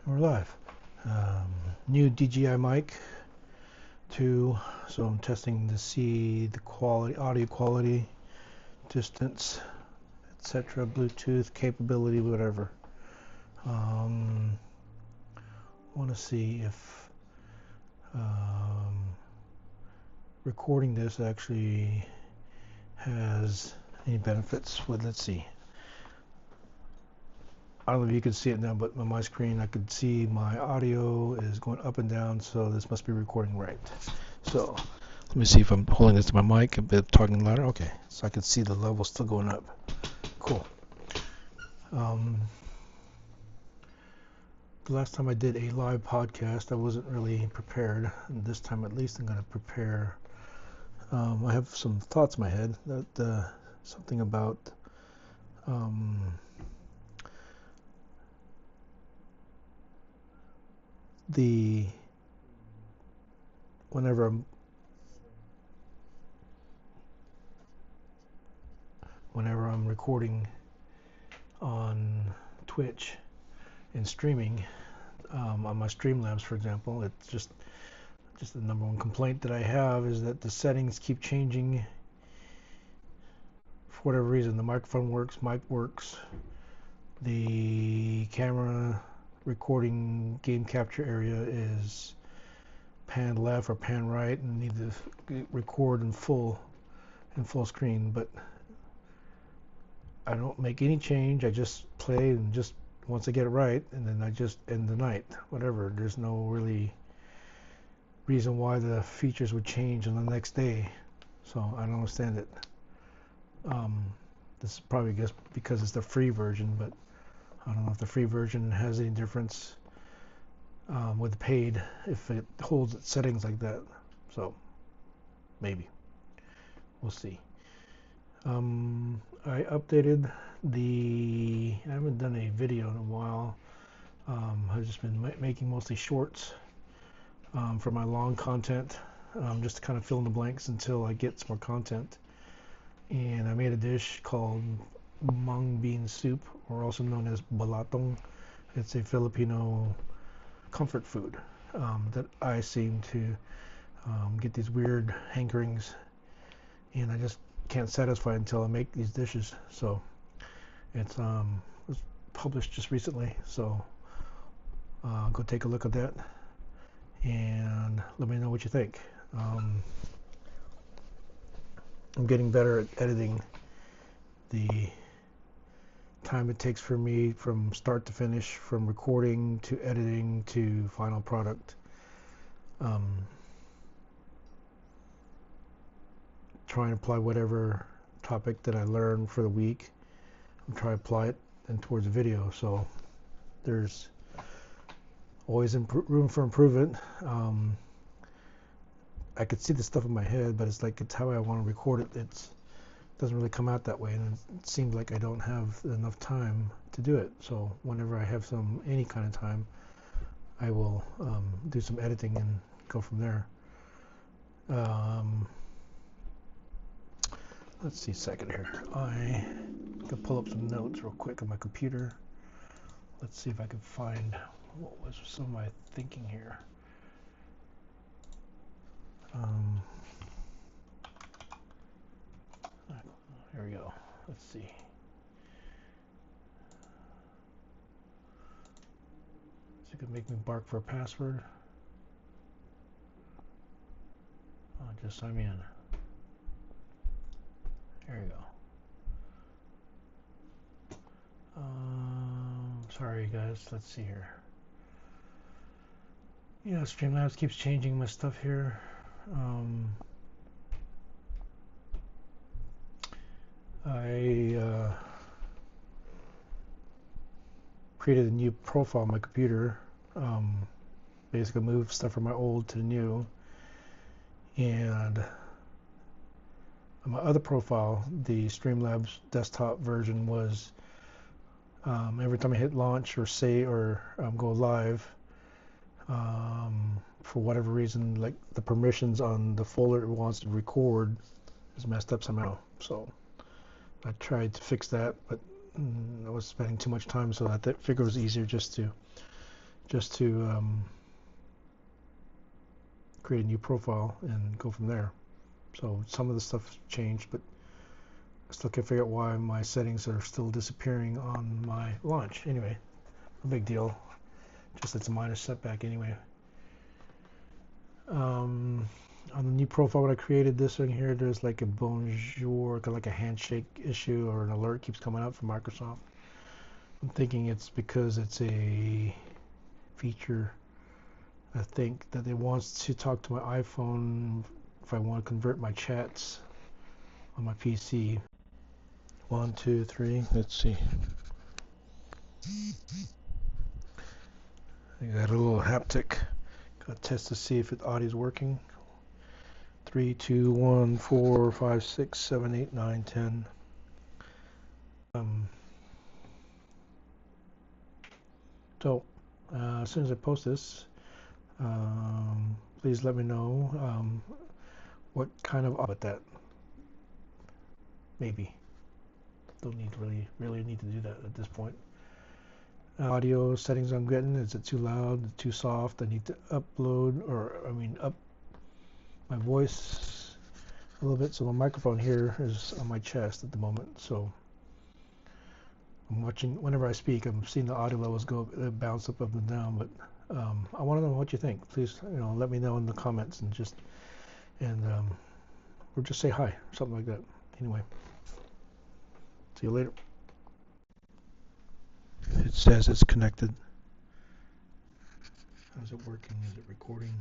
We're live. New DJI Mic 2, so I'm testing to see the quality, audio quality, distance, etc., Bluetooth capability, whatever. Want to see if recording this actually has any benefits. Let's see. I don't know if you can see it now, but on my screen I could see my audio is going up and down, so this must be recording right. So let me see if I'm holding this to my mic a bit, talking louder. Okay, so I can see the level still going up. Cool. The last time I did a live podcast, I wasn't really prepared. And this time, at least, I'm going to prepare. I have some thoughts in my head that something about the whenever I'm recording on Twitch and streaming on my Streamlabs, for example, it's just the number one complaint that I have is that the settings keep changing for whatever reason. The microphone works, mic works, the camera recording game capture area is pan left or pan right, and need to record in full screen, but I don't make any change. I just play, and just once I get it right, and then I just end the night, whatever. There's no really reason why the features would change on the next day, so I don't understand it. This is probably, I guess, because it's the free version, but I don't know if the free version has any difference with the paid, if it holds its settings like that. So maybe we'll see. I updated I haven't done a video in a while. I've just been making mostly shorts for my long content, just to kind of fill in the blanks until I get some more content. And I made a dish called mung bean soup, or also known as balatong. It's a Filipino comfort food that I seem to get these weird hankerings, and I just can't satisfy until I make these dishes. So it was published just recently, so go take a look at that and let me know what you think. I'm getting better at editing. The time it takes for me from start to finish, from recording to editing to final product, trying to apply whatever topic that I learned for the week. I'm trying to apply it and towards a video, so there's always room for improvement. I could see the stuff in my head, but it's how I want to record it. It doesn't really come out that way, and it seems like I don't have enough time to do it. So whenever I have any kind of time, I will do some editing and go from there. Let's see a second here. I can pull up some notes real quick on my computer. Let's see if I can find what was some of my thinking here. Here we go. Let's see. So you can make me bark for a password. Just sign me in. There you go. Sorry guys, let's see here. Yeah, Streamlabs keeps changing my stuff here. I created a new profile on my computer. Basically moved stuff from my old to the new. And on my other profile, the Streamlabs desktop version was every time I hit launch or say or go live, for whatever reason, like the permissions on the folder it wants to record is messed up somehow. So I tried to fix that, but I was spending too much time, so I figured it was easier just to just to create a new profile and go from there. So some of the stuff changed, but I still can't figure out why my settings are still disappearing on my launch. Anyway, no big deal. Just it's a minor setback anyway. On the new profile, when I created this one here, there's like a bonjour, like a handshake issue, or an alert keeps coming up from Microsoft. I'm thinking it's because it's a feature, I think, that it wants to talk to my iPhone if I want to convert my chats on my PC. 1, 2, 3, let's see. I got a little haptic. Got to test to see if the audio is working. 3, 2, 1, 4, 5, 6, 7, 8, 9, 10. So as soon as I post this, please let me know what kind of with that. Maybe don't need really need to do that at this point. Audio settings I'm getting, is it too loud, too soft? I need to upload, or I mean up my voice a little bit. So the microphone here is on my chest at the moment, so I'm watching whenever I speak, I'm seeing the audio levels go bounce up and down. But I want to know what you think. Please, let me know in the comments, or just say hi, something like that. Anyway, see you later. It says it's connected. How's it working? Is it recording?